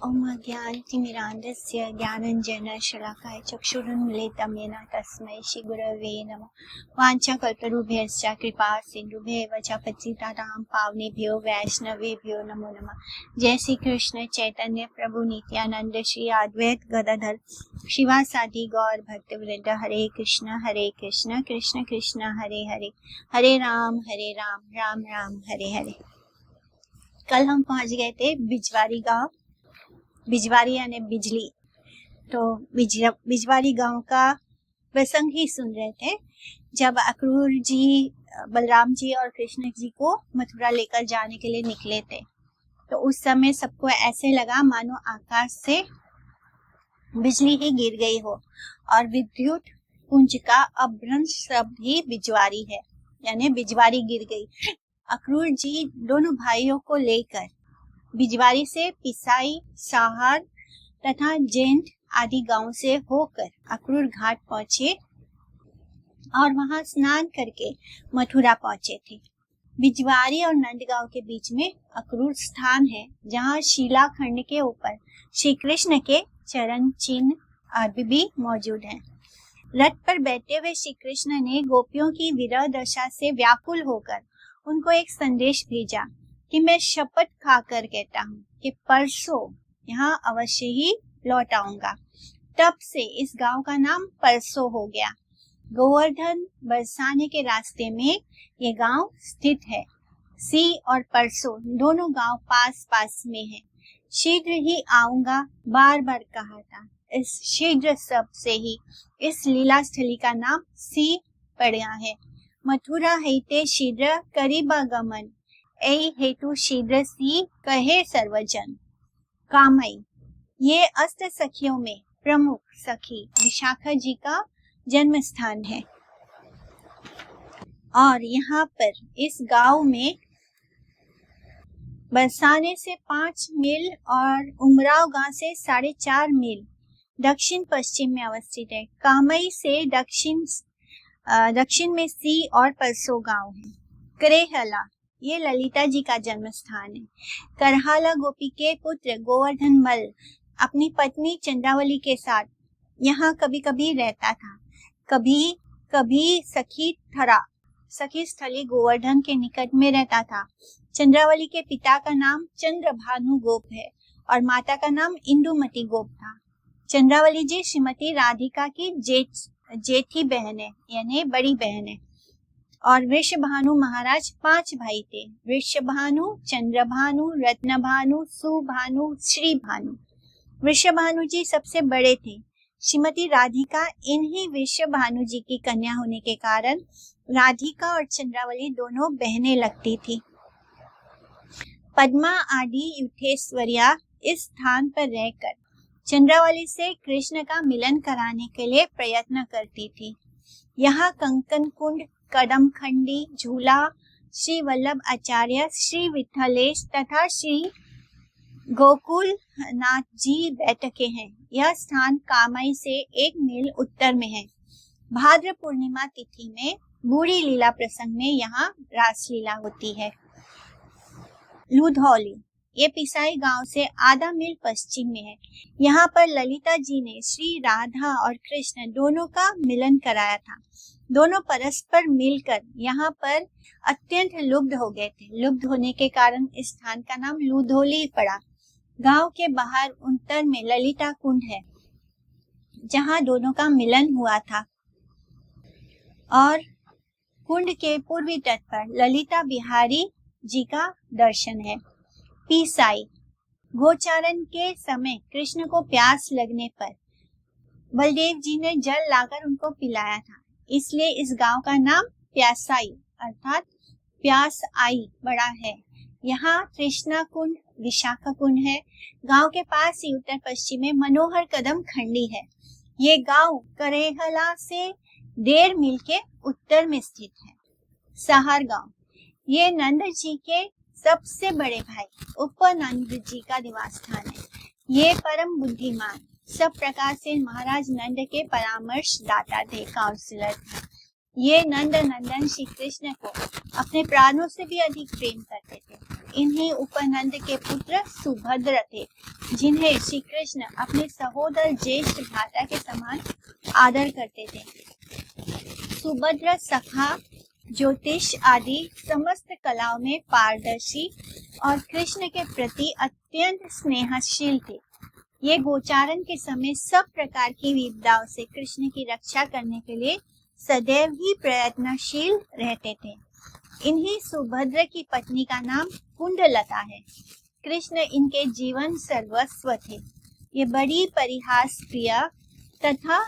ओम अज्ञानतिमिरान्धस्य ज्ञानाञ्जन शलाकाय चक्षुरुन्मिलितं येन तस्मै श्रीगुरवे नमः। वाञ्छाकल्पतरुभ्यश्च कृपा सिन्धुभ्येव च पतितानां पावनेभ्यो वैष्णवेभ्यो नमो नमः। जय श्री कृष्ण चैतन्य प्रभु नित्यानंद श्री अद्वैत गदाधर शिवासादि गौर भक्तवृंद। हरे कृष्ण कृष्ण कृष्ण हरे हरे, हरे राम राम राम हरे हरे। कल हम पहुंच गए थे बिजवारी गांव। बिजवारी यानी बिजली, तो बिजवारी गांव का प्रसंग ही सुन रहे थे जब अक्रूर जी, बलराम जी और कृष्ण जी को मथुरा लेकर जाने के लिए निकले थे। तो उस समय सबको ऐसे लगा मानो आकाश से बिजली ही गिर गई हो और विद्युत पुंज का अभ्रंश शब्द ही बिजवारी है, यानी बिजवारी गिर गई। अक्रूर जी दोनों भाइयों को लेकर बिजवारी से पिसाई, साहर तथा जेंट आदि गांव से होकर अक्रूर घाट पहुंचे और वहां स्नान करके मथुरा पहुंचे थे। बिजवारी और नंदगांव के बीच में अक्रूर स्थान है, जहां शिलाखंड के ऊपर श्री कृष्ण के चरण चिन्ह अभी भी मौजूद हैं। रथ पर बैठे हुए श्री कृष्ण ने गोपियों की विरह दशा से व्याकुल होकर उनको एक संदेश भेजा कि मैं शपथ खाकर कहता हूँ कि परसों यहाँ अवश्य ही लौट आऊंगा। तब से इस गांव का नाम परसों हो गया। गोवर्धन बरसाने के रास्ते में ये गांव स्थित है। सी और परसों दोनों गांव पास पास में हैं। शीघ्र ही आऊंगा बार बार कहा था। इस शीघ्र शब्द से ही इस लीला स्थली का नाम सी पड़ा है। मथुरा हेते शीघ्र करीबागमन, ऐ हेतु शीघ्र सी कहे सर्वजन। कामई, ये अष्ट सखियों में प्रमुख सखी विशाखा जी का जन्म स्थान है और यहाँ पर इस गांव में बरसाने से 5 मील और उमराव गांव से 4.5 मील दक्षिण पश्चिम में अवस्थित है। कामई से दक्षिण में सी और परसों गांव है। करेहला, ये ललिता जी का जन्म स्थान है। करहाला गोपी के पुत्र गोवर्धन मल अपनी पत्नी चंद्रावली के साथ यहाँ कभी कभी रहता था। कभी कभी सखी स्थली गोवर्धन के निकट में रहता था। चंद्रावली के पिता का नाम चंद्रभानु गोप है और माता का नाम इंदुमती गोप था। चंद्रावली जी श्रीमती राधिका की जेठी बहन है, यानी बड़ी बहन है। और वृषभानु महाराज 5 भाई थे। वृषभानु, चंद्रभानु, रत्नभानु, सुभानु, श्रीभानु। वृषभानु जी सबसे बड़े थे। श्रीमती राधिका इन्हीं वृषभानु जी की कन्या होने के कारण राधिका और चंद्रावली दोनों बहनें लगती थी। पद्मा आदि युद्धेश्वरिया इस स्थान पर रहकर चंद्रावली से कृष्ण का मिलन कराने के लिए प्रयत्न करती थी। यहाँ कंकन कुंड, कदम खंडी, झूला, श्री वल्लभ आचार्य, श्री विठलेश तथा श्री गोकुल नाथ जी बैठके हैं। यह स्थान कामई से 1 मील उत्तर में है। भाद्र पूर्णिमा तिथि में बूढ़ी लीला प्रसंग में यहाँ रासलीला होती है। लुधौली, ये पिसाई गांव से आधा मील पश्चिम में है। यहाँ पर ललिता जी ने श्री राधा और कृष्ण दोनों का मिलन कराया था। दोनों परस्पर मिलकर यहाँ पर अत्यंत लुब्ध हो गए थे। लुब्ध होने के कारण इस स्थान का नाम लुधौली पड़ा। गांव के बाहर उत्तर में ललिता कुंड है, जहाँ दोनों का मिलन हुआ था और कुंड के पूर्वी तट पर ललिता बिहारी जी का दर्शन है। पिसाई, गोचारण के समय कृष्ण को प्यास लगने पर बलदेव जी ने जल लाकर उनको पिलाया था, इसलिए इस गांव का नाम प्यासाई अर्थात प्यास आई पड़ा है। यहाँ कृष्णा कुंड, विशाखा कुंड है। गांव के पास ही उत्तर पश्चिम में मनोहर कदम खंडी है। ये गांव करेहला से 1.5 मील के उत्तर में स्थित है। सहार गांव, ये नंद जी के सबसे बड़े भाई उपनंद जी का निवास स्थान है। ये परम बुद्धिमान, सब प्रकार से महाराज नंद के परामर्श दाता थे, काउंसलर थे। ये नंद नंदन श्री कृष्ण को अपने प्राणों से भी अधिक प्रेम करते थे। इन्हीं उपनंद के पुत्र सुभद्र थे, जिन्हें श्री कृष्ण अपने सहोदर ज्येष्ठ भ्राता के समान आदर करते थे। सुभद्र सखा, ज्योतिष आदि समस्त कलाओं में पारदर्शी और कृष्ण के प्रति अत्यंत स्नेहशील थे। ये गोचारण के समय सब प्रकार की विपदाओं से कृष्ण की रक्षा करने के लिए सदैव ही प्रयत्नशील रहते थे। इन्हीं सुभद्र की पत्नी का नाम कुंडलता है। कृष्ण इनके जीवन सर्वस्व थे। ये बड़ी परिहास प्रिय तथा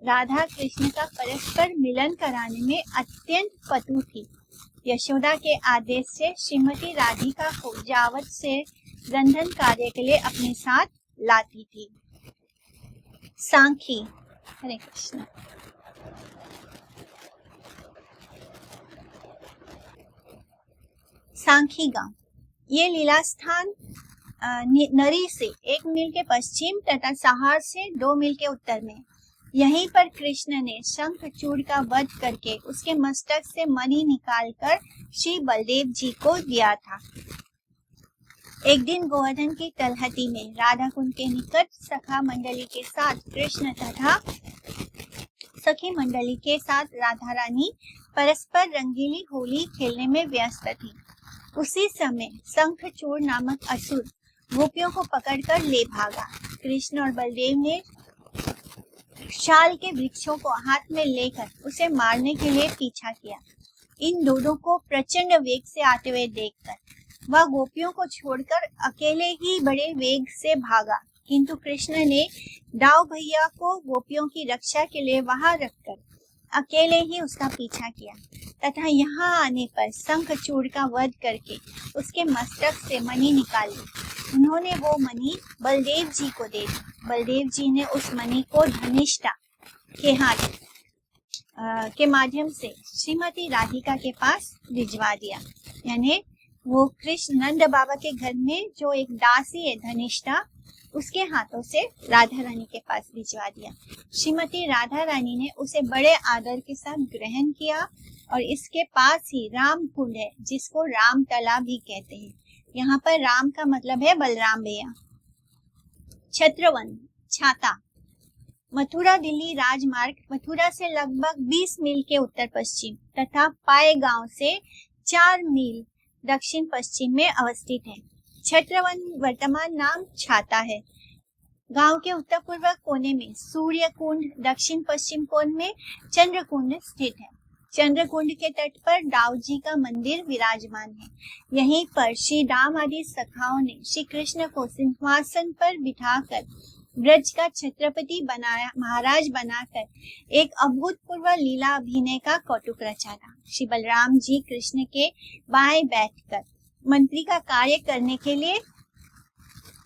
राधा कृष्ण का परस्पर मिलन कराने में अत्यंत पटु थी। यशोदा के आदेश से श्रीमती राधिका को जावत से रंधन कार्य के लिए अपने साथ लाती थी। सांखी। हरे कृष्ण। सांखी गांव, ये लीला स्थान नरी से 1 मील के पश्चिम तथा सहार से 2 मील के उत्तर में। यहीं पर कृष्ण ने शंखचूड़ का वध करके उसके मस्तक से मणि निकालकर श्री बलदेव जी को दिया था। एक दिन गोवर्धन की तलहटी में राधा कुंड के निकट सखा मंडली के साथ कृष्ण तथा सखी मंडली के साथ राधा रानी परस्पर रंगीली होली खेलने में व्यस्त थी। उसी समय शंखचूड़ नामक असुर गोपियों को पकड़कर ले भागा। कृष्ण और बलदेव ने शाल के वृक्षों को हाथ में लेकर उसे मारने के लिए पीछा किया। इन दोनों को प्रचंड वेग से आते हुए देखकर वह गोपियों को छोड़कर अकेले ही बड़े वेग से भागा, किंतु कृष्ण ने दाव भैया को गोपियों की रक्षा के लिए वहां रखकर अकेले ही उसका पीछा किया तथा यहाँ आने पर शंखचूड़ का वध करके उसके मस्तक से मणि निकाली। उन्होंने वो मणि बलदेव जी को दे दी। बलदेव जी ने उस मणि को धनिष्ठा के हाथ के माध्यम से श्रीमती राधिका के पास भिजवा दिया। यानी वो कृष्ण नंद बाबा के घर में जो एक दासी है धनिष्ठा, उसके हाथों से राधा रानी के पास भिजवा दिया। श्रीमती राधा रानी ने उसे बड़े आदर के साथ ग्रहण किया और इसके पास ही राम कुंड है, जिसको राम तला भी कहते हैं। यहाँ पर राम का मतलब है बलराम भैया। छत्रवन, छाता, मथुरा दिल्ली राजमार्ग मथुरा से लगभग 20 मील के उत्तर पश्चिम तथा पाए गांव से 4 मील दक्षिण पश्चिम में अवस्थित है। छत्रवन वर्तमान नाम छाता है। गांव के उत्तर पूर्व कोने में सूर्य कुंड, दक्षिण पश्चिम कोण में चंद्र कुंड स्थित है। चंद्र कुंड के तट पर दाऊ जी का मंदिर विराजमान है। यहीं पर श्री राम आदि सखाओं ने श्री कृष्ण को सिंहासन पर बिठाकर ब्रज का छत्रपति बनाया, महाराज बनाकर एक अभूतपूर्व लीला अभिनय का कौतुक रचा था। श्री बलराम जी कृष्ण के बाएं बैठकर मंत्री का कार्य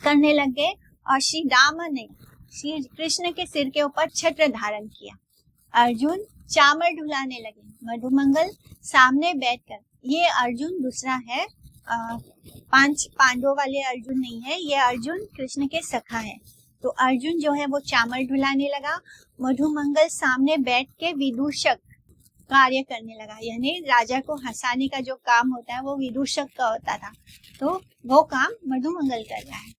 करने लगे और श्री राम ने श्री कृष्ण के सिर के ऊपर छत्र धारण किया। अर्जुन चामर ढुलाने लगे। मधुमंगल सामने बैठकर, ये अर्जुन दूसरा है, 5 पांडवों वाले अर्जुन नहीं है, ये अर्जुन कृष्ण के सखा है। तो अर्जुन जो है वो चामर ढुलाने लगा। मधुमंगल सामने बैठ के विदूषक कार्य करने लगा, यानी राजा को हंसाने का जो काम होता है वो विदूषक का होता था, तो वो काम मधुमंगल कर रहा है।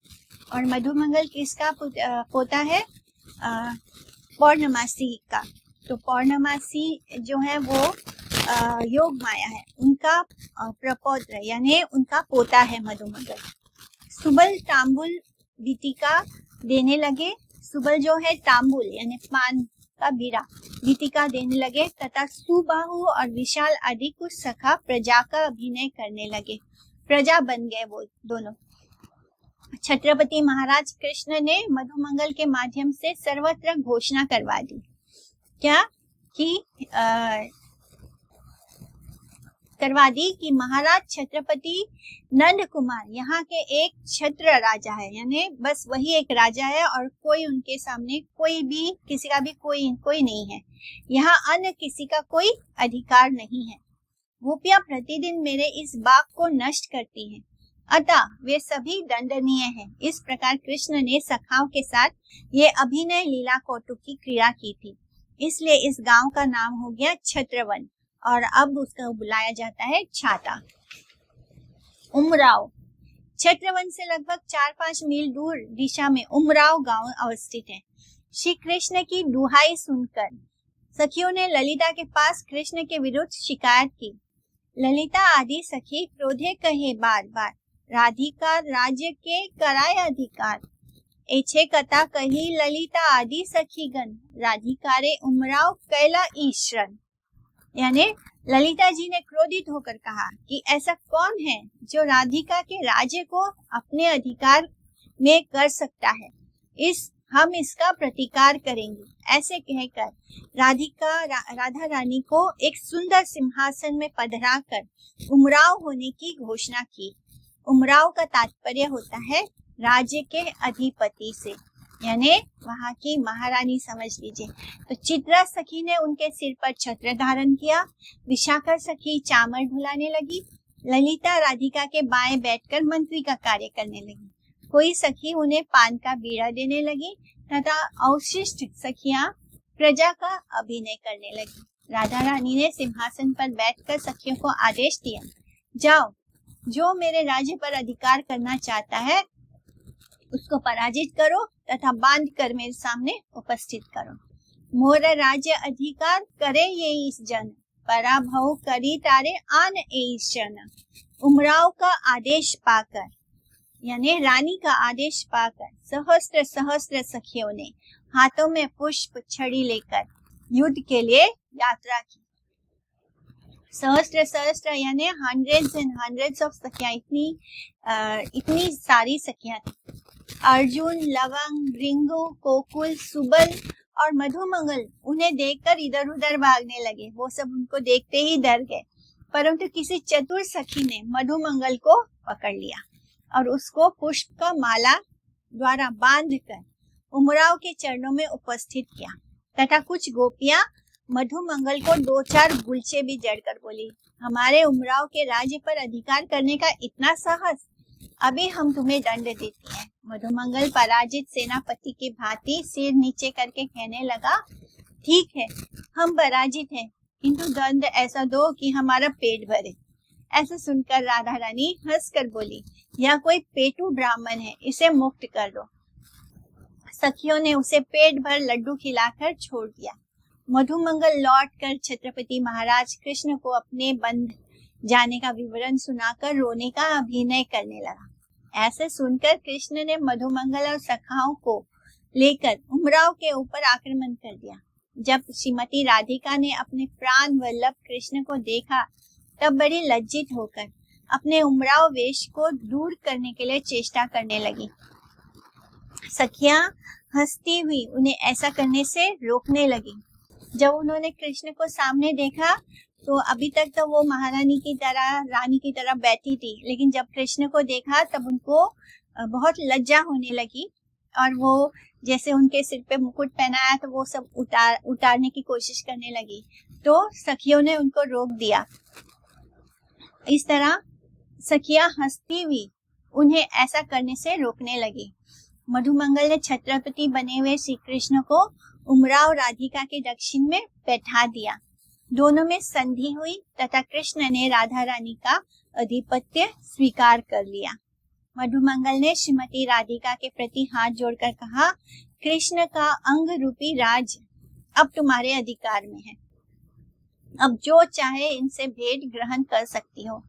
और मधुमंगल किसका पोता है? पौर्णमासी का। तो पौर्णमासी जो है वो योग माया है, उनका प्रपौत्र यानी उनका पोता है मधुमंगल। सुबल तांबुल बीतिका देने लगे। सुबल जो है तांबुल यानी पान का बीड़ा, बीतिका देने लगे तथा सुबाहु और विशाल आदि कुछ सखा प्रजा का अभिनय करने लगे। प्रजा बन गए वो दोनों। छत्रपति महाराज कृष्ण ने मधुमंगल के माध्यम से सर्वत्र घोषणा करवा दी। क्या कि महाराज छत्रपति नंद कुमार यहाँ के एक छत्र राजा है, यानी बस वही एक राजा है और कोई उनके सामने कोई भी किसी का भी कोई नहीं है। यहाँ अन्य किसी का कोई अधिकार नहीं है। गोपियां प्रतिदिन मेरे इस बाग को नष्ट करती हैं, अतः वे सभी दंडनीय हैं। इस प्रकार कृष्ण ने सखाओं के साथ ये अभिनय लीला कौतुक की क्रिया की थी, इसलिए इस गांव का नाम हो गया छत्रवन और अब उसका बुलाया जाता है छाता। उमराव क्षेत्रवन से लगभग 4-5 मील दूर दिशा में उमराव गांव अवस्थित है। श्री कृष्ण की दुहाई सुनकर सखियों ने ललिता के पास कृष्ण के विरुद्ध शिकायत की। ललिता आदि सखी क्रोधे कहे बार बार, राधिका राज्य के कराय अधिकार। एछे कथा कही ललिता आदि सखीगण, राधिकारे उमराव कैला ईश्वरन। यानी ललिता जी ने क्रोधित होकर कहा कि ऐसा कौन है जो राधिका के राज्य को अपने अधिकार में कर सकता है, हम इसका प्रतिकार करेंगे। ऐसे कहकर राधा रानी को एक सुंदर सिंहासन में पधराकर उमराव होने की घोषणा की। उमराव का तात्पर्य होता है राज्य के अधिपति से, यानी वहां की महारानी समझ लीजिए। तो चित्रा सखी ने उनके सिर पर छत्र धारण किया। विशाखा सखी चामर ढुलाने लगी। ललिता राधिका के बाएं बैठकर मंत्री का कार्य करने लगी। कोई सखी उन्हें पान का बीड़ा देने लगी तथा अवशिष्ट सखियां प्रजा का अभिनय करने लगी। राधा रानी ने सिंहासन पर बैठकर सखियों को आदेश दिया, जाओ, जो मेरे राज्य पर अधिकार करना चाहता है उसको पराजित करो तथा बांध कर मेरे सामने उपस्थित करो। मोर राज्य अधिकार करे ये इस जन, पराभव करी तारे आन ईशन। उमराव का आदेश पाकर, यानी रानी का आदेश पाकर सहस्त्र सहस्त्र सखियों ने हाथों में पुष्प छड़ी लेकर युद्ध के लिए यात्रा की। सहस्त्र सहस्त्र यानी हंड्रेड्स एंड हंड्रेड्स ऑफ सखियां, इतनी सारी सखियां थी। अर्जुन, लवंग, भृंगु, कोकुल, सुबल और मधुमंगल उन्हें देखकर इधर उधर भागने लगे। वो सब उनको देखते ही डर गए, परंतु किसी चतुर सखी ने मधुमंगल को पकड़ लिया और उसको पुष्प का माला द्वारा बांधकर उमराव के चरणों में उपस्थित किया तथा कुछ गोपियां मधुमंगल को 2-4 गुलचे भी जड़कर बोली, हमारे उमराव के राज्य पर अधिकार करने का इतना साहस, अभी हम तुम्हें दंड देती हैं। मधुमंगल पराजित सेनापति की भांति सिर नीचे करके कहने लगा, ठीक है, हम पराजित हैं, किंतु दंड ऐसा दो कि हमारा पेट भरे। ऐसा सुनकर राधा रानी हंसकर बोली, यह कोई पेटू ब्राह्मण है, इसे मुक्त कर दो। सखियों ने उसे पेट भर लड्डू खिलाकर छोड़ दिया। मधुमंगल लौटकर छत्रपति महाराज कृष्ण को अपने बंध जाने का विवरण सुनाकर रोने का अभिनय करने लगा। ऐसे सुनकर कृष्ण ने मधुमंगल और सखाओं को लेकर उमराव के ऊपर आक्रमण कर दिया। जब श्रीमती राधिका ने अपने प्राण वल्लभ कृष्ण को देखा तब बड़ी लज्जित होकर अपने उमराव वेश को दूर करने के लिए चेष्टा करने लगी। सखियां हंसती हुई उन्हें ऐसा करने से रोकने लगी। जब उन्होंने कृष्ण को सामने देखा तो अभी तक तो वो महारानी की तरह, रानी की तरह बैठी थी, लेकिन जब कृष्ण को देखा तब उनको बहुत लज्जा होने लगी और वो जैसे उनके सिर पे मुकुट पहनाया तो वो सब उतारने की कोशिश करने लगी। तो सखियों ने उनको रोक दिया। इस तरह सखियां हंसती हुई उन्हें ऐसा करने से रोकने लगी। मधुमंगल ने छत्रपति बने हुए श्री कृष्ण को उमराव राधिका के दक्षिण में बैठा दिया। दोनों में संधि हुई तथा कृष्ण ने राधा रानी का अधिपत्य स्वीकार कर लिया। मधुमंगल ने श्रीमती राधिका के प्रति हाथ जोड़कर कहा, कृष्ण का अंग रूपी राज अब तुम्हारे अधिकार में है, अब जो चाहे इनसे भेंट ग्रहण कर सकती हो।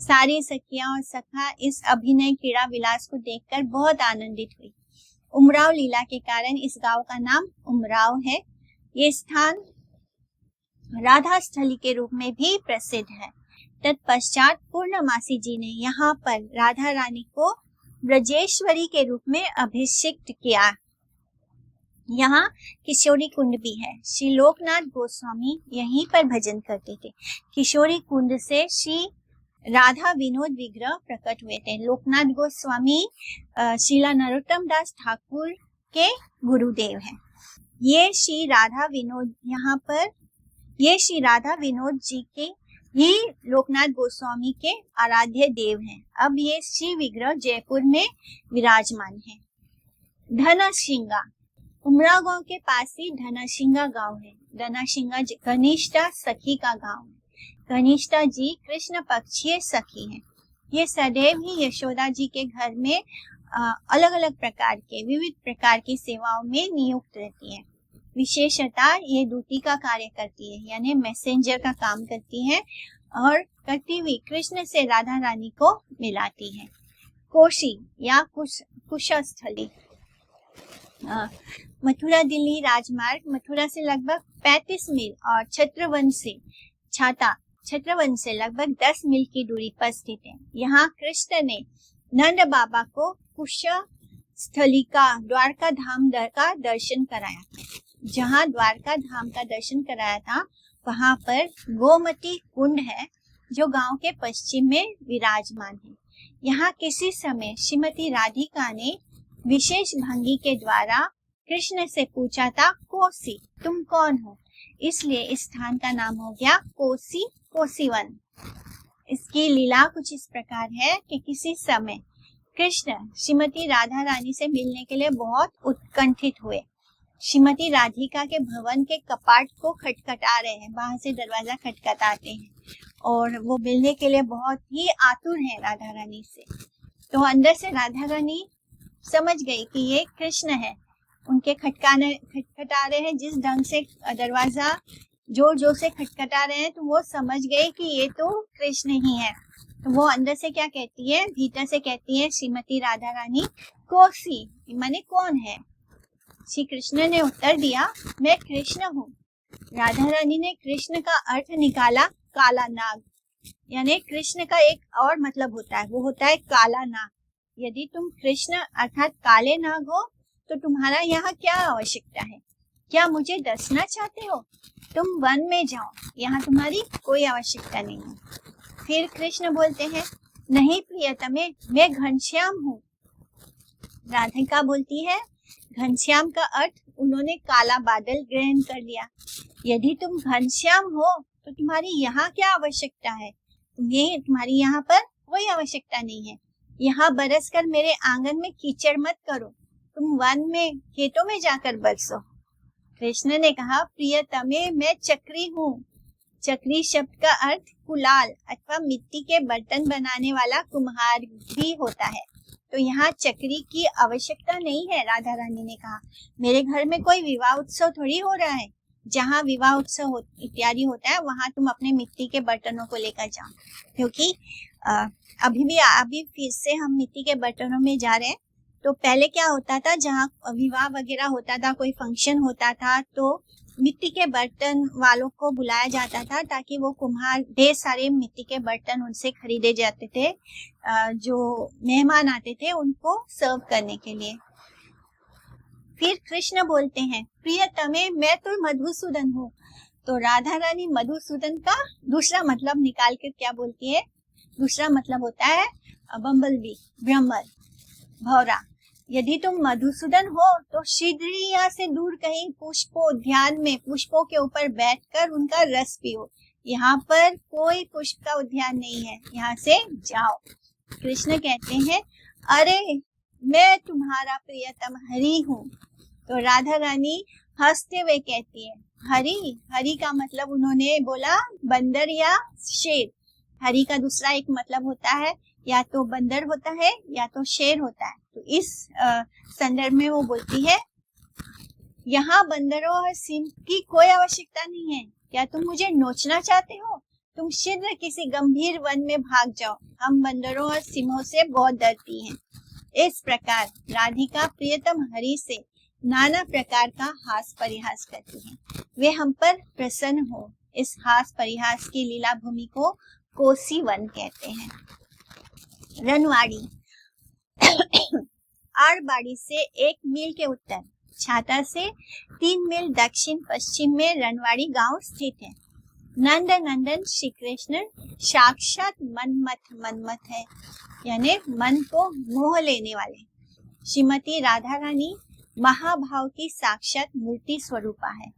सारी सखियां और सखा इस अभिनय क्रीड़ा विलास को देखकर बहुत आनंदित हुई। उमराव लीला के कारण इस गांव का नाम उमराव है। ये स्थान राधा स्थली के रूप में भी प्रसिद्ध है। तत्पश्चात पूर्णमासी जी ने यहाँ पर राधा रानी को ब्रजेश्वरी के रूप में अभिषिक्त किया। यहाँ किशोरी कुंड भी है। श्री लोकनाथ गोस्वामी यहीं पर भजन करते थे। किशोरी कुंड से श्री राधा विनोद विग्रह प्रकट हुए थे। लोकनाथ गोस्वामी श्रीला नरोत्तम दास ठाकुर के गुरुदेव हैं। ये श्री राधा विनोद जी के ही लोकनाथ गोस्वामी के आराध्य देव हैं। अब ये श्री विग्रह जयपुर में विराजमान है। धनसिंगा उमराव गांव के पास ही धनसिंगा गांव है। धनसिंगा कनिष्ठा सखी का गांव है। कनिष्ठा जी कृष्ण पक्षीय सखी हैं। ये सदैव ही यशोदा जी के घर में अलग अलग प्रकार के विविध प्रकार की सेवाओं में नियुक्त रहती है। विशेषतः ये दूती का कार्य करती है, यानी मैसेंजर का काम करती है और करती हुई कृष्ण से राधा रानी को मिलाती है। कोशी या कुशस्थली, मथुरा दिल्ली राजमार्ग मथुरा से लगभग 35 मील और छत्रवन से लगभग 10 मील की दूरी पर स्थित है। यहाँ कृष्ण ने नंद बाबा को कुशस्थली का द्वारका धाम का दर्शन कराया। जहाँ द्वारका धाम का दर्शन कराया था वहां पर गोमती कुंड है जो गांव के पश्चिम में विराजमान है। यहाँ किसी समय श्रीमती राधिका ने विशेष भंगी के द्वारा कृष्ण से पूछा था, कोसी तुम कौन हो? इसलिए इस स्थान का नाम हो गया कोसीवन। इसकी लीला कुछ इस प्रकार है कि किसी समय कृष्ण श्रीमती राधा रानी से मिलने के लिए बहुत उत्कंठित हुए। श्रीमती राधिका के भवन के कपाट को खटखटा रहे हैं, बाहर से दरवाजा खटखटाते हैं और वो मिलने के लिए बहुत ही आतुर है राधा रानी से। तो अंदर से राधा रानी समझ गई कि ये कृष्ण है। उनके खटखटा रहे हैं, जिस ढंग से दरवाजा जोर जोर से खटखटा रहे हैं, तो वो समझ गए कि ये तो कृष्ण ही है। तो वो अंदर से क्या कहती है, भीतर से कहती है श्रीमती राधा रानी, कोसी माने कौन है? श्री कृष्ण ने उत्तर दिया, मैं कृष्ण हूँ। राधा रानी ने कृष्ण का अर्थ निकाला, काला नाग, यानी कृष्ण का एक और मतलब होता है, वो होता है काला नाग। यदि तुम कृष्ण अर्थात काले नाग हो तो तुम्हारा यहाँ क्या आवश्यकता है? क्या मुझे दसना चाहते हो? तुम वन में जाओ, यहाँ तुम्हारी कोई आवश्यकता नहीं है। फिर कृष्ण बोलते हैं, नहीं प्रियतमे, मैं घनश्याम हूँ। राधिका बोलती है, घनश्याम का अर्थ उन्होंने काला बादल ग्रहण कर लिया। यदि तुम घनश्याम हो तो तुम्हारी यहाँ क्या आवश्यकता है? तुम्हारी यहाँ पर कोई आवश्यकता नहीं है। यहाँ बरस कर मेरे आंगन में कीचड़ मत करो, तुम वन में खेतों में जाकर बरसो। कृष्ण ने कहा, प्रियतमे, मैं चक्री हूँ। चक्री शब्द का अर्थ कुलाल अथवा मिट्टी के बर्तन बनाने वाला कुम्हार भी होता है। तो यहाँ चक्री की आवश्यकता नहीं है। राधा रानी ने कहा, मेरे घर में कोई विवाह उत्सव थोड़ी हो रहा है, जहाँ विवाह उत्सव इत्यादि होता है वहां तुम अपने मिट्टी के बर्तनों को लेकर जाओ। क्योंकि अभी फिर से हम मिट्टी के बर्तनों में जा रहे हैं। तो पहले क्या होता था, जहाँ विवाह वगैरह होता था, कोई फंक्शन होता था, तो मिट्टी के बर्तन वालों को बुलाया जाता था ताकि वो कुम्हार ढेर सारे मिट्टी के बर्तन उनसे खरीदे जाते थे, जो मेहमान आते थे उनको सर्व करने के लिए। फिर कृष्ण बोलते हैं, प्रियतमे, मैं तो मधुसूदन हूँ। तो राधा रानी मधुसूदन का दूसरा मतलब निकाल कर क्या बोलती है? दूसरा मतलब होता है बम्बल बी, भ्रमर, भौरा। यदि तुम मधुसूदन हो तो शीघ्र ही यहाँ से दूर कहीं पुष्पोद्यान में पुष्पों के ऊपर बैठकर उनका रस पियो। यहाँ पर कोई पुष्प का उद्यान नहीं है, यहाँ से जाओ। कृष्ण कहते हैं, अरे मैं तुम्हारा प्रियतम हरि हूँ। तो राधा रानी हंसते हुए कहती है, हरि? हरि का मतलब उन्होंने बोला बंदर या शेर। हरि का दूसरा एक मतलब होता है या तो बंदर होता है या तो शेर होता है। तो इस संदर्भ में वो बोलती है, यहाँ बंदरों और सिंह की कोई आवश्यकता नहीं है। क्या तुम मुझे नोचना चाहते हो? तुम शीघ्र किसी गंभीर वन में भाग जाओ, हम बंदरों और सिंहों से बहुत डरती हैं। इस प्रकार राधिका प्रियतम हरि से नाना प्रकार का हास परिहास करती हैं। वे हम पर प्रसन्न हो। इस हास परिहास की लीला भूमि को कोसी वन कहते हैं। रनवाड़ी आरबाड़ी से 1 मील के उत्तर, छाता से 3 मील दक्षिण पश्चिम में रनवाड़ी गांव स्थित है। नंद नंदन श्री कृष्ण साक्षात मनमथ है, यानी मन को मोह लेने वाले। श्रीमती राधा रानी महाभाव की साक्षात मूर्ति स्वरूपा है।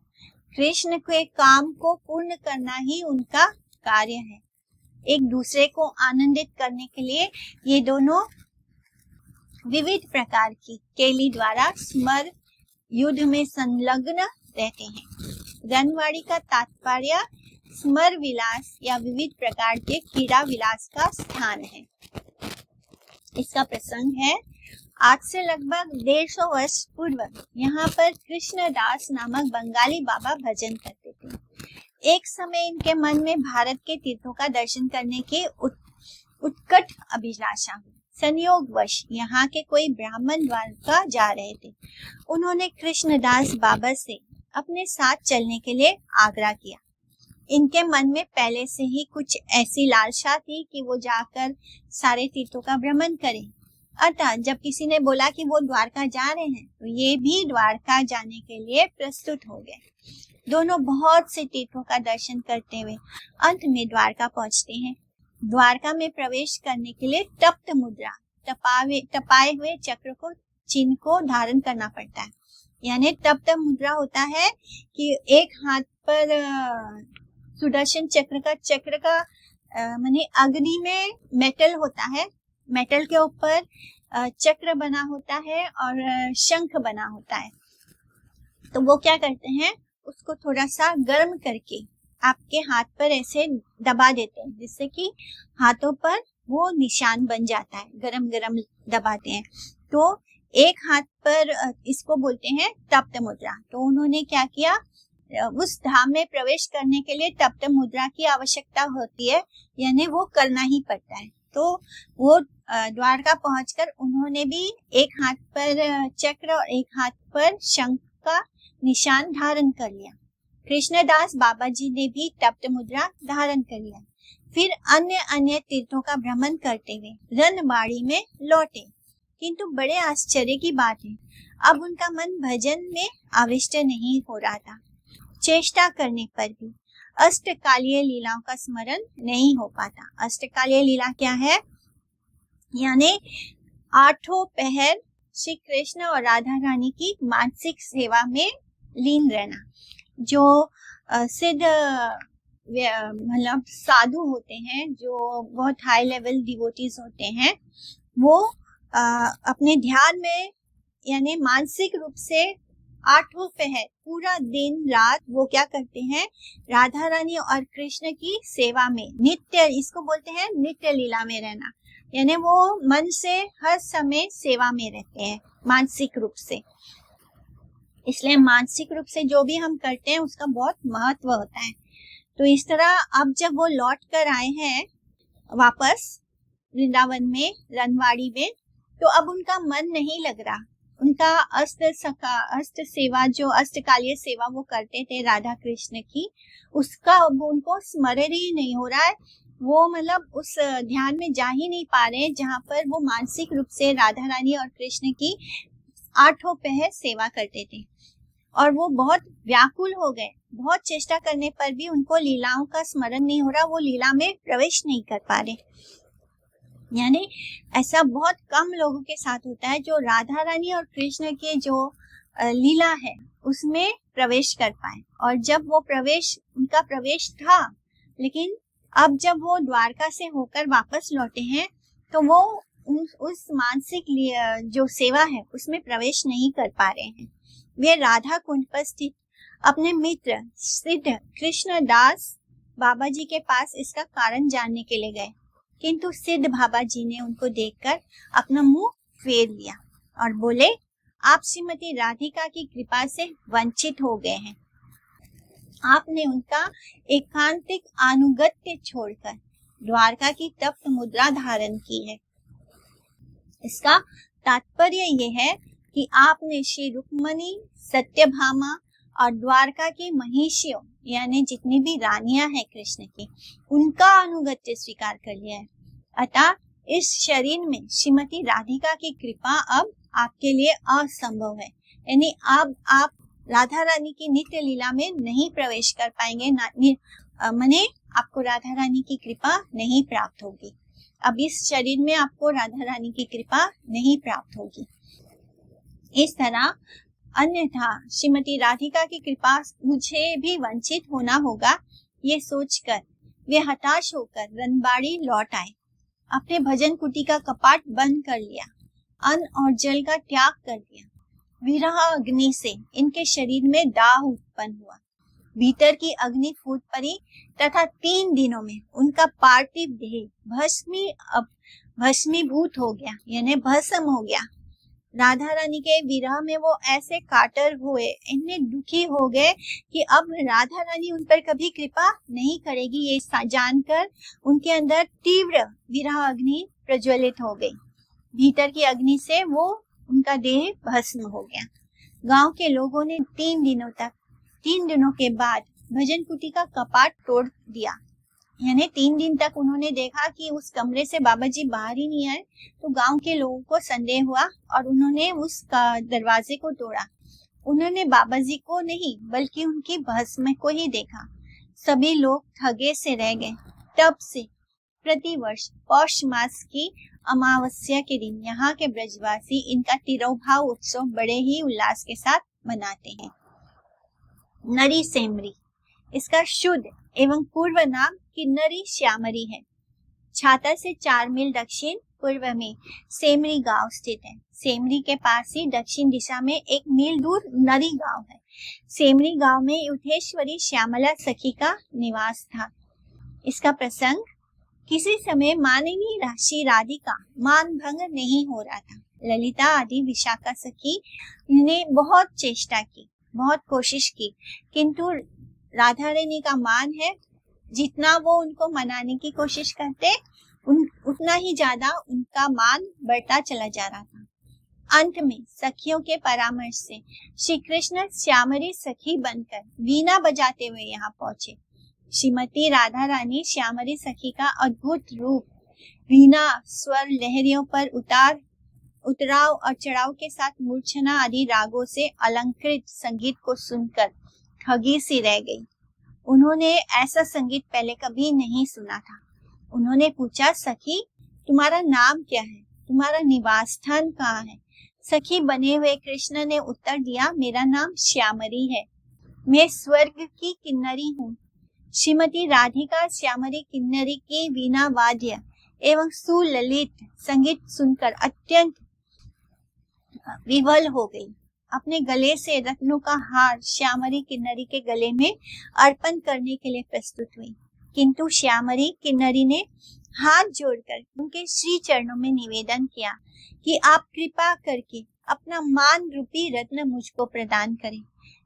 कृष्ण के काम को पूर्ण करना ही उनका कार्य है। एक दूसरे को आनंदित करने के लिए ये दोनों विविध प्रकार की केली द्वारा स्मर युद्ध में संलग्न रहते हैं। रनवाड़ी का तात्पर्य स्मर विलास या विविध प्रकार के क्रीड़ा विलास का स्थान है। इसका प्रसंग है, आज से लगभग 150 वर्ष पूर्व यहाँ पर कृष्णदास नामक बंगाली बाबा भजन करते थे। एक समय इनके मन में भारत के तीर्थों का दर्शन करने की उत्कट अभिलाषा हुई। संयोगवश यहाँ के कोई ब्राह्मण द्वारका जा रहे थे। उन्होंने कृष्णदास बाबा से अपने साथ चलने के लिए आग्रह किया। इनके मन में पहले से ही कुछ ऐसी लालसा थी कि वो जाकर सारे तीर्थों का भ्रमण करें। अतः जब किसी ने बोला कि वो द्वारका जा रहे हैं, तो ये भी द्वारका जाने के लिए प्रस्तुत हो गए। दोनों बहुत से तीर्थों का दर्शन करते हुए अंत में द्वारका पहुंचते हैं। द्वारका में प्रवेश करने के लिए तप्त मुद्रा, तपाए हुए चक्र को, चिन्ह को धारण करना पड़ता है। यानी तप्त मुद्रा होता है कि एक हाथ पर सुदर्शन चक्र का माने अग्नि में मेटल होता है, मेटल के ऊपर चक्र बना होता है और शंख बना होता है। तो वो क्या करते हैं, उसको थोड़ा सा गर्म करके आपके हाथ पर ऐसे दबा देते हैं, जिससे कि हाथों पर वो निशान बन जाता है। गरम गरम दबाते हैं तो एक हाथ पर, इसको बोलते हैं तप्त मुद्रा। तो उन्होंने क्या किया, उस धाम में प्रवेश करने के लिए तप्त मुद्रा की आवश्यकता होती है, यानी वो करना ही पड़ता है। तो वो द्वारका पहुंचकर उन्होंने भी एक हाथ पर चक्र और एक हाथ पर शंख का निशान धारण कर लिया। कृष्णदास बाबा जी ने भी तप्त मुद्रा धारण कर लिया। फिर अन्य तीर्थों का भ्रमण करते हुए रनबाड़ी में लौटे। किंतु बड़े आश्चर्य की बात है, अब उनका मन भजन में आविष्ट नहीं हो रहा था। चेष्टा करने पर भी अष्टकालीय लीलाओं का स्मरण नहीं हो पाता। अष्टकालीय लीला क्या है, यानी 8 पहर श्री कृष्ण और राधा रानी की मानसिक सेवा में लीन रहना। जो सिद्ध मतलब साधु होते हैं, जो बहुत हाई लेवल डिवोटीज होते हैं, वो अपने ध्यान में यानी मानसिक रूप से 8 पहर पूरा दिन रात वो क्या करते हैं, राधा रानी और कृष्ण की सेवा में नित्य, इसको बोलते हैं नित्य लीला में रहना। यानी वो मन से हर समय सेवा में रहते हैं मानसिक रूप से। इसलिए मानसिक रूप से जो भी हम करते हैं उसका बहुत महत्व होता है। तो इस तरह अब जब वो लौट कर आए हैं वापस वृंदावन में, रनवाड़ी में, तो अब उनका मन नहीं लग रहा। उनका अष्ट सेवा, जो अष्टकालीय सेवा वो करते थे राधा कृष्ण की, उसका अब उनको स्मरण ही नहीं हो रहा है। वो मतलब उस ध्यान में जा ही नहीं पा रहे हैं जहाँ पर वो मानसिक रूप से राधा रानी और कृष्ण की 8 पहर सेवा करते थे। और वो बहुत व्याकुल हो गए। बहुत चेष्टा करने पर भी उनको लीलाओं का स्मरण नहीं हो रहा, वो लीला में प्रवेश नहीं कर पा रहे। यानी ऐसा बहुत कम लोगों के साथ होता है जो राधा रानी और कृष्ण के जो लीला है उसमें प्रवेश कर पाए। और जब वो उनका प्रवेश था, लेकिन अब जब वो द्वारका से होकर वापस लौटे हैं तो वो उस मानसिक जो सेवा है उसमें प्रवेश नहीं कर पा रहे हैं। वे राधा कुंड पर स्थित अपने मित्र सिद्ध कृष्णदास बाबा जी के पास इसका कारण जानने के लिए गए, किंतु सिद्ध बाबा जी ने उनको देखकर अपना मुंह फेर लिया और बोले, आप श्रीमती राधिका की कृपा से वंचित हो गए हैं। आपने उनका एकांतिक अनुगत्य छोड़कर द्वारका की तप्त मुद्रा धारण की है। इसका तात्पर्य यह है कि आपने श्री रुक्मणी, सत्यभामा और द्वारका की महिषियों यानी जितनी भी रानियां हैं कृष्ण की, उनका अनुगत्य स्वीकार कर लिया है। अतः इस शरीर में श्रीमती राधिका की कृपा अब आपके लिए असंभव है। यानी अब आप राधा रानी की नित्य लीला में नहीं प्रवेश कर पाएंगे, माने आपको राधा रानी की कृपा नहीं प्राप्त होगी। अब इस शरीर में आपको राधा रानी की कृपा नहीं प्राप्त होगी। इस तरह अन्यथा श्रीमती राधिका की कृपा मुझे भी वंचित होना होगा, ये सोचकर वे हताश होकर रनबाड़ी लौट आए। अपने भजन कुटी का कपाट बंद कर लिया, अन्न और जल का त्याग कर दिया। विरह अग्नि से इनके शरीर में दाह उत्पन्न हुआ, भीतर की अग्नि फूट पड़ी तथा 3 दिनों में उनका पार्थिव देह भस्मीभूत हो गया, यानी भस्म हो गया। राधा रानी के विरह में वो ऐसे कातर हुए, इतने दुखी हो गए कि अब राधा रानी उन पर कभी कृपा नहीं करेगी। ये जानकर उनके अंदर तीव्र विरह अग्नि प्रज्वलित हो गई। भीतर की अग्नि से वो उनका देह भस्म हो गया। गांव के लोगों ने 3 दिनों के बाद भजन कुटी का कपाट तोड़ दिया। यानी 3 दिन तक उन्होंने देखा कि उस कमरे से बाबा जी बाहर ही नहीं आए, तो गांव के लोगों को संदेह हुआ और उन्होंने उस दरवाजे को तोड़ा। उन्होंने बाबा जी को नहीं बल्कि उनकी भस्म को ही देखा। सभी लोग ठगे से रह गए। तब से प्रतिवर्ष पौष मास की अमावस्या के दिन यहाँ के ब्रजवासी इनका तिरोभाव उत्सव बड़े ही उल्लास के साथ मनाते हैं। नरी सेमरी, इसका शुद्ध एवं पूर्व नाम किन्नरी श्यामरी है। छाता से 4 मील दक्षिण पूर्व में सेमरी गांव स्थित है। सेमरी के पास ही दक्षिण दिशा में 1 मील दूर नरी गांव है। सेमरी गांव में युद्धेश्वरी श्यामला सखी का निवास था। इसका प्रसंग, किसी समय माननीय राशि राधिका मान भंग नहीं हो रहा था। ललिता आदि विशाखा सखी ने बहुत चेष्टा की, बहुत कोशिश की, किंतु राधा रानी का मान है, जितना वो उनको मनाने की कोशिश करते उतना ही ज्यादा उनका मान बढ़ता चला जा रहा था। अंत में सखियों के परामर्श से श्री कृष्ण श्यामरी सखी बनकर वीणा बजाते हुए यहाँ पहुंचे। श्रीमती राधा रानी श्यामरी सखी का अद्भुत रूप, वीणा स्वर लहरियों पर उतराव और चढ़ाव के साथ मूर्छना आदि रागों से अलंकृत संगीत को सुनकर ठगी सी रह गई। उन्होंने ऐसा संगीत पहले कभी नहीं सुना था। उन्होंने पूछा, सखी तुम्हारा नाम क्या है, तुम्हारा निवास स्थान कहाँ है? सखी बने हुए कृष्ण ने उत्तर दिया, मेरा नाम श्यामरी है, मैं स्वर्ग की किन्नरी हूँ। श्रीमती राधिका श्यामरी किन्नरी की वीणा वाद्य एवं सुललित संगीत सुनकर अत्यंत विवल हो गई। अपने गले से रत्नों का हार श्यामरी किन्नरी के गले में अर्पण करने के लिए प्रस्तुत हुई, किंतु श्यामरी किन्नरी ने हाथ जोड़कर उनके श्री चरणों में निवेदन किया कि आप कृपा करके अपना मान रूपी रत्न मुझको प्रदान करें।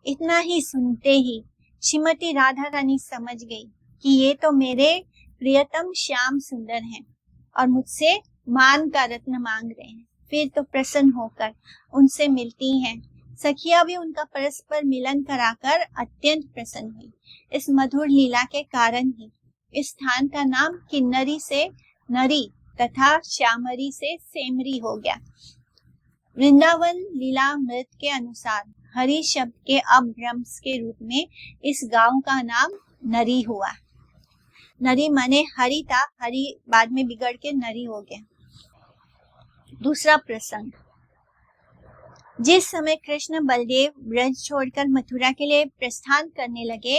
इतना ही सुनते ही श्रीमती राधा रानी समझ गई कि ये तो मेरे प्रियतम श्याम सुंदर हैं और मुझसे मान का रत्न मांग रहे हैं। फिर तो प्रसन्न होकर उनसे मिलती हैं। सखिया भी उनका परस्पर मिलन कराकर अत्यंत प्रसन्न हुई। इस मधुर लीला के कारण ही इस स्थान का नाम किन्नरी से नरी तथा श्यामरी से सेमरी हो गया। वृंदावन लीलामृत के अनुसार हरि शब्द के अपभ्रंश के रूप में इस गांव का नाम नरी हुआ। नरी माने हरि था, हरि बाद में बिगड़ के नरी हो गया। दूसरा प्रसंग, जिस समय कृष्ण बलदेव ब्रज छोड़कर मथुरा के लिए प्रस्थान करने लगे,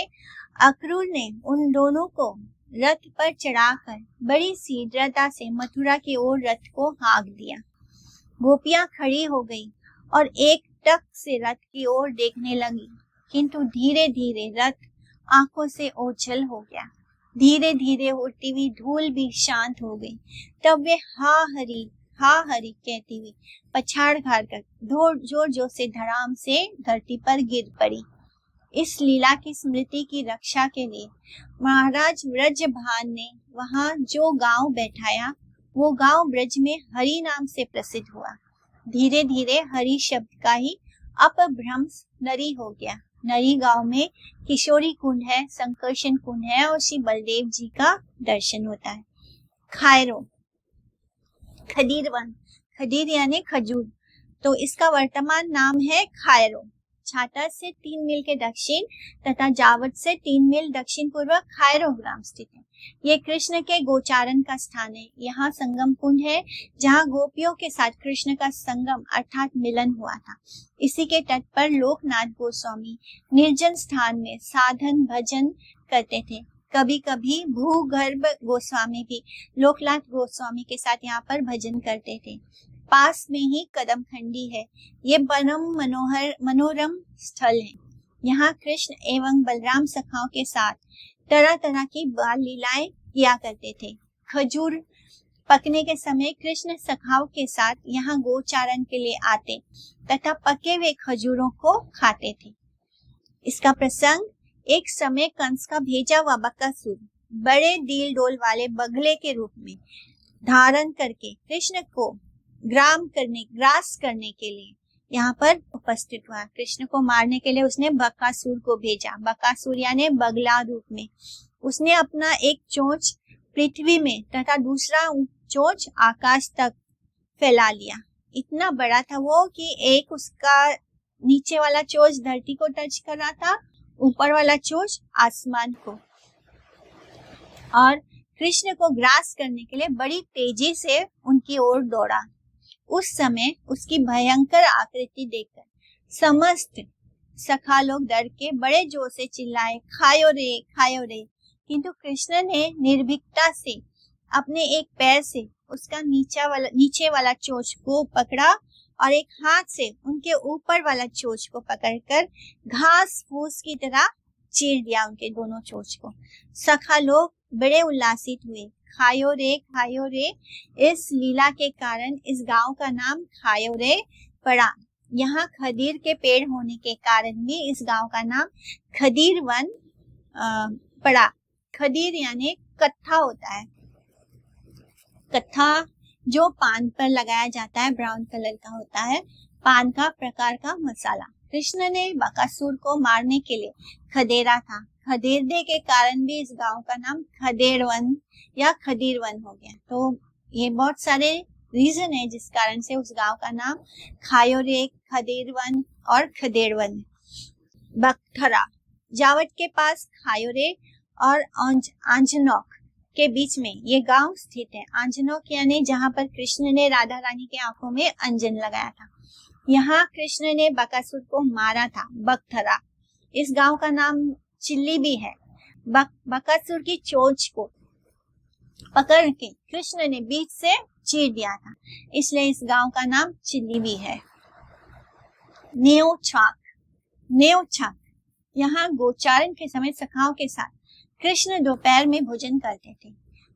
अक्रूर ने उन दोनों को रथ पर चढ़ाकर बड़ी शीघ्रता से मथुरा की ओर रथ को हाँक दिया। गोपियां खड़ी हो गई और एक टक से रथ की ओर देखने लगी, किंतु धीरे धीरे रथ आंखों से ओझल हो गया। धीरे धीरे उड़ती हुई धूल भी शांत हो गई। तब वे हा हरी कहती हुई पछाड़ खाड़ कर जोर जोर से धड़ाम से धरती पर गिर पड़ी। इस लीला की स्मृति की रक्षा के लिए महाराज व्रजभान ने वहां जो गांव बैठाया, वो गांव ब्रज में हरि नाम से प्रसिद्ध हुआ। धीरे धीरे हरि शब्द का ही अपभ्रंश नरी हो गया। नरी गांव में किशोरी कुंड है, संकर्षण कुंड है और श्री बलदेव जी का दर्शन होता है। खायरो, खदीरवन, खदीर यानी खजूर, तो इसका वर्तमान नाम है खायरो। छाता से 3 मील के दक्षिण तथा जावट से 3 मील दक्षिण पूर्व खायरो ग्राम स्थित है। ये कृष्ण के गोचारण का स्थान है। यहाँ संगम कुंड है, जहाँ गोपियों के साथ कृष्ण का संगम अर्थात मिलन हुआ था। इसी के तट पर लोकनाथ गोस्वामी निर्जन स्थान में साधन भजन करते थे। कभी कभी भूगर्भ गोस्वामी भी लोकनाथ गोस्वामी के साथ यहाँ पर भजन करते थे। पास में ही कदम खंडी है। ये परम मनोरम स्थल है। यहाँ कृष्ण एवं बलराम सखाओं के साथ तरह तरह की बाल लीलाएं किया करते थे। खजूर पकने के समय कृष्ण सखाओं के साथ यहाँ गोचारण के लिए आते तथा पके हुए खजूरों को खाते थे। इसका प्रसंग, एक समय कंस का भेजा हुआ बकासुर बड़े डील डोल वाले बगले के रूप में धारण करके कृष्ण को ग्रास करने के लिए यहाँ पर उपस्थित हुआ। कृष्ण को मारने के लिए उसने बकासुर को भेजा। बकासुर यानी बगला रूप में। उसने अपना एक चोंच पृथ्वी में तथा दूसरा चोंच आकाश तक फैला लिया। इतना बड़ा था वो कि एक उसका नीचे वाला चोंच धरती को टच कर रहा था, ऊपर वाला चोंच आसमान को। और कृष्ण को ग्रास करने के लिए बड़ी तेजी से उनकी ओर दौड़ा। उस समय उसकी भयंकर आकृति देखकर समस्त सखा लोग डर के बड़े जोर से चिल्लाए, खायो रे, खायो रे। किंतु कृष्ण ने निर्भीकता से अपने एक पैर से उसका नीचे वाला चोंच को पकड़ा और एक हाथ से उनके ऊपर वाला चोंच को पकड़कर घास फूस की तरह चीर दिया उनके दोनों चोंच को। सखा लोग बड़े उल्लासित हुए। खायो रे इस लीला के कारण इस गांव का नाम खायो रे पड़ा। यहाँ खदीर के पेड़ होने के कारण भी इस गांव का नाम खदीर वन पड़ा। खदीर यानी कत्था होता है। कत्था जो पान पर लगाया जाता है, ब्राउन कलर का होता है, पान का प्रकार का मसाला। कृष्ण ने बकासुर को मारने के लिए खदेड़ा था। खदेड़ने के कारण भी इस गांव का नाम खदेड़ वन या खदीर वन हो गया। तो ये बहुत सारे रीजन है जिस कारण से उस गांव का नाम खायो रे, खदेड़ वन और खदेड़ वन। बकथरा, जावट के पास खायो रे और आंजनौक के बीच में ये गांव स्थित है। आंजनौक यानी जहां पर कृष्ण ने राधा रानी के आंखों में अंजन लगाया था। यहाँ कृष्ण ने बकासुर को मारा था। बकथरा, इस गांव का नाम चिल्ली भी है। बकासुर की चोंच को पकड़ के कृष्ण ने बीच से चीर दिया था, इसलिए इस गांव का नाम चिल्ली भी है। न्योछाक, यहाँ गोचारण के समय सखाओं के साथ कृष्ण दोपहर में भोजन करते थे।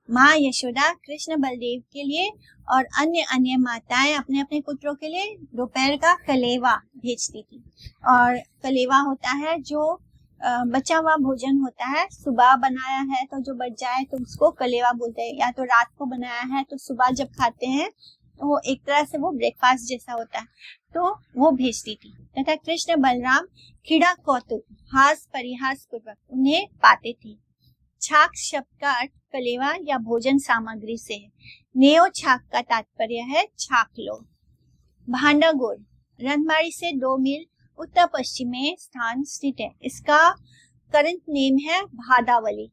माँ यशोदा कृष्ण बलदेव के लिए और अन्य माताएं अपने अपने पुत्रों के लिए दोपहर का कलेवा भेजती थी। और कलेवा होता है जो बचा हुआ भोजन होता है। सुबह बनाया है तो जो बच जाए तो उसको कलेवा बोलते हैं, या तो रात को बनाया है तो सुबह जब खाते हैं तो वो एक तरह से वो ब्रेकफास्ट जैसा होता है, तो वो भेजती थी। तथा कृष्ण बलराम खिड़ा कौतुक हास परिहास पूर्वक उन्हें पाते थे। छाक शब्द का अर्थ कलेवा या भोजन सामग्री से है। नेओ छाक का तात्पर्य है छाक लो। भांडागोर रनमाड़ी से 2 मील उत्तर पश्चिम में स्थान स्थित है। इसका करंट नेम है भादावली।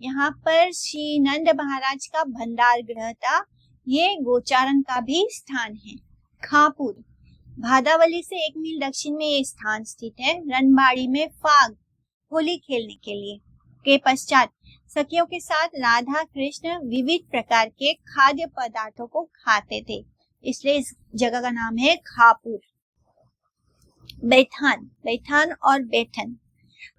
यहाँ पर श्री नंद महाराज का भंडार गृह था। ये गोचारण का भी स्थान है। खापुर भादावली से 1 मील दक्षिण में ये स्थान स्थित है। रनबाड़ी में फाग होली खेलने के लिए के पश्चात सखियों के साथ राधा कृष्ण विविध प्रकार के खाद्य पदार्थों को खाते थे, इसलिए इस जगह का नाम है खापुर। बैठान और बैठन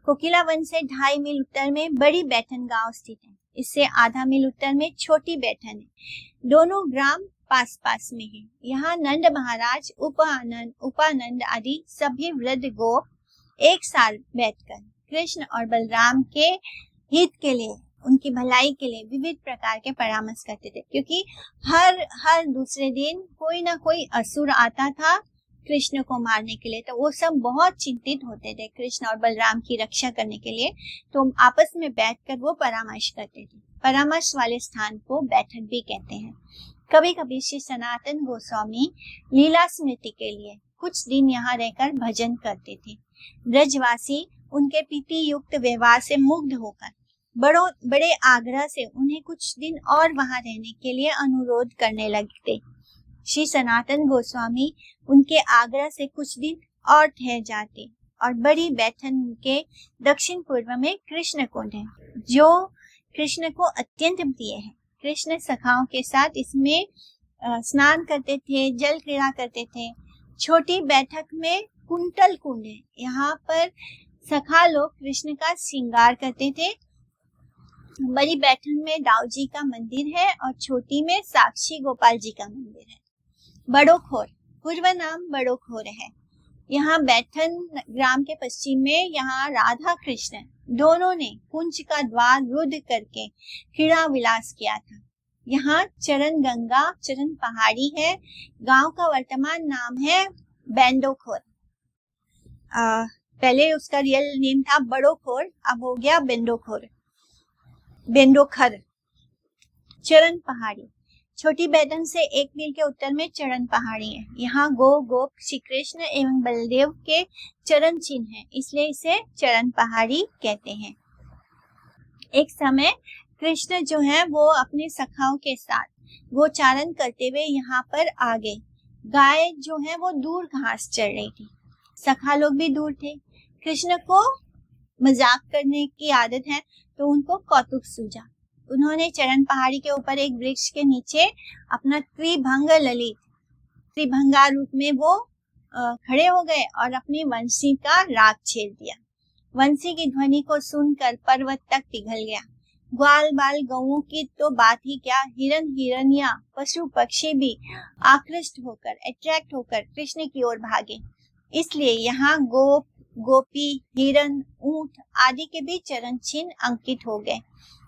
कोकिला वन से 2.5 मील उत्तर में बड़ी बैठन गांव स्थित है। इससे आधा मील उत्तर में छोटी बैठन है। दोनों ग्राम पास पास में है। यहाँ नंद महाराज, उपानंद आदि सभी वृद्ध गोप एक साथ बैठकर कृष्ण और बलराम के हित के लिए, उनकी भलाई के लिए विविध प्रकार के परामर्श करते थे, क्योंकि हर दूसरे दिन कोई ना कोई असुर आता था कृष्ण को मारने के लिए। तो वो सब बहुत चिंतित होते थे कृष्ण और बलराम की रक्षा करने के लिए। तो आपस में बैठकर वो परामर्श करते थे। परामर्श वाले स्थान को बैठक भी कहते हैं। कभी कभी श्री सनातन गोस्वामी लीला स्मृति के लिए कुछ दिन यहाँ रहकर भजन करते थे। ब्रजवासी उनके प्रीति युक्त व्यवहार से मुग्ध होकर बड़े आग्रह से उन्हें कुछ दिन और वहां रहने के लिए अनुरोध करने लगते। श्री सनातन गोस्वामी उनके आग्रह से कुछ दिन और ठहर जाते और बड़ी बैठन के दक्षिण पूर्व में कृष्ण कुंड है, जो कृष्ण को अत्यंत प्रिय है। कृष्ण सखाओं के साथ इसमें स्नान करते थे, जल क्रीड़ा करते थे। छोटी बैठक में कुंटल कुंड है। यहाँ पर सखा लोग कृष्ण का श्रृंगार करते थे बड़ी बैठन में दाऊ जी का मंदिर है और छोटी में साक्षी गोपाल जी का मंदिर है। बड़ोखोर पूर्व नाम बड़ोखोर है। यहाँ बैठन ग्राम के पश्चिम में यहाँ राधा कृष्ण दोनों ने कुंज का द्वार रुद्ध करके क्रीड़ा विलास किया था। यहाँ चरण गंगा चरण पहाड़ी है। गांव का वर्तमान नाम है बेंडोखोर। पहले उसका रियल नेम था बड़ोखोर, अब हो गया बेंडोखर। चरण पहाड़ी छोटी बैठन से 1 मील के उत्तर में चरण पहाड़ी है। यहाँ गोप श्री कृष्ण एवं बलदेव के चरण चिन्ह है, इसलिए इसे चरण पहाड़ी कहते हैं। एक समय कृष्ण जो है वो अपने सखाओं के साथ गोचारण करते हुए यहाँ पर आ गए। गाय जो है वो दूर घास चर रही थी, सखा लोग भी दूर थे। कृष्ण को मजाक करने की आदत है तो उनको कौतुक सूझा। उन्होंने चरण पहाड़ी के ऊपर एक वृक्ष के नीचे अपना त्रिभंगा रूप में वो खड़े हो गए और अपनी वंशी का राग छेड़ दिया। वंशी की ध्वनि को सुनकर पर्वत तक पिघल गया। ग्वाल बाल गौओं की तो बात ही क्या, हिरन हिरनिया पशु पक्षी भी आकृष्ट होकर अट्रैक्ट होकर कृष्ण की ओर भागे। इसलिए यहाँ गोप गोपी हिरन ऊंट आदि के भी चरण चिन्ह अंकित हो गए।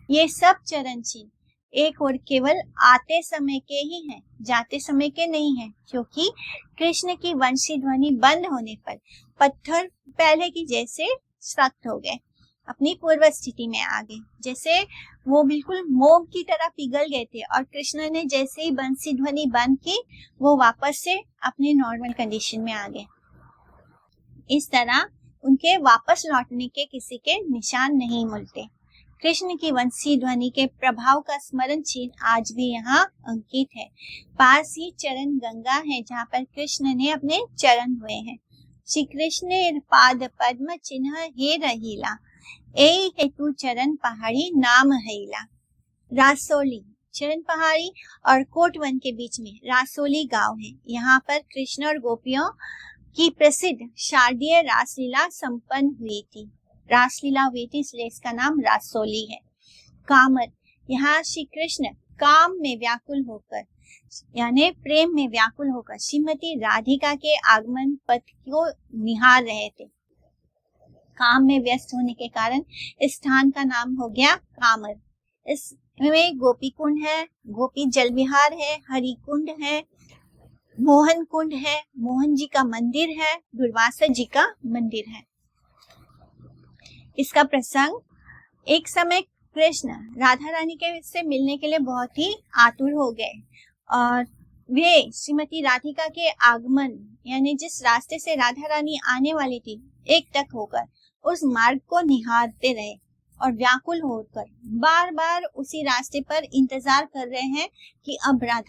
ये सब चरण चिन्ह एक और केवल आते समय के ही हैं, जाते समय के नहीं हैं, क्योंकि कृष्ण की वंशी ध्वनि बंद होने पर पत्थर पहले की जैसे सख्त हो गए, अपनी पूर्व स्थिति में आ गए। जैसे वो बिल्कुल मोम की तरह पिघल गए थे और कृष्ण ने जैसे ही बंसी ध्वनि बंद की वो वापस से अपने नॉर्मल कंडीशन में आ गए। इस तरह उनके वापस लौटने के किसी के निशान नहीं मिलते। कृष्ण की वंशी ध्वनि के प्रभाव का स्मरण चिन्ह आज भी यहाँ अंकित है। पास ही चरण गंगा है जहाँ पर कृष्ण ने अपने चरण हुए हैं। श्री कृष्ण पाद पद्म चिन्ह हे रहीला, ए हेतु चरण पहाड़ी नाम हैला। रासोली चरण पहाड़ी और कोटवन के बीच में रासोली गांव है। यहाँ पर कृष्ण और गोपियों की प्रसिद्ध शारदीय रासलीला संपन्न हुई थी। रासलीला हुई थी इसलिए इसका नाम रासोली है। कामर यहाँ श्री कृष्ण काम में व्याकुल होकर यानी प्रेम में व्याकुल होकर श्रीमती राधिका के आगमन पथ को निहार रहे थे। काम में व्यस्त होने के कारण इस स्थान का नाम हो गया कामर। इसमें गोपी कुंड है, गोपी जल विहार है, हरि कुंड है, मोहन कुंड है, मोहन जी का मंदिर है, दुर्वासा जी का मंदिर है। इसका प्रसंग, एक समय कृष्ण राधा रानी के से मिलने के लिए बहुत ही आतुर हो गए और वे श्रीमती राधिका के आगमन यानी जिस रास्ते से राधा रानी आने वाली थी एकटक होकर उस मार्ग को निहारते रहे और व्याकुल होकर बार बार उसी रास्ते पर इंतजार कर रहे हैं कि अब राधा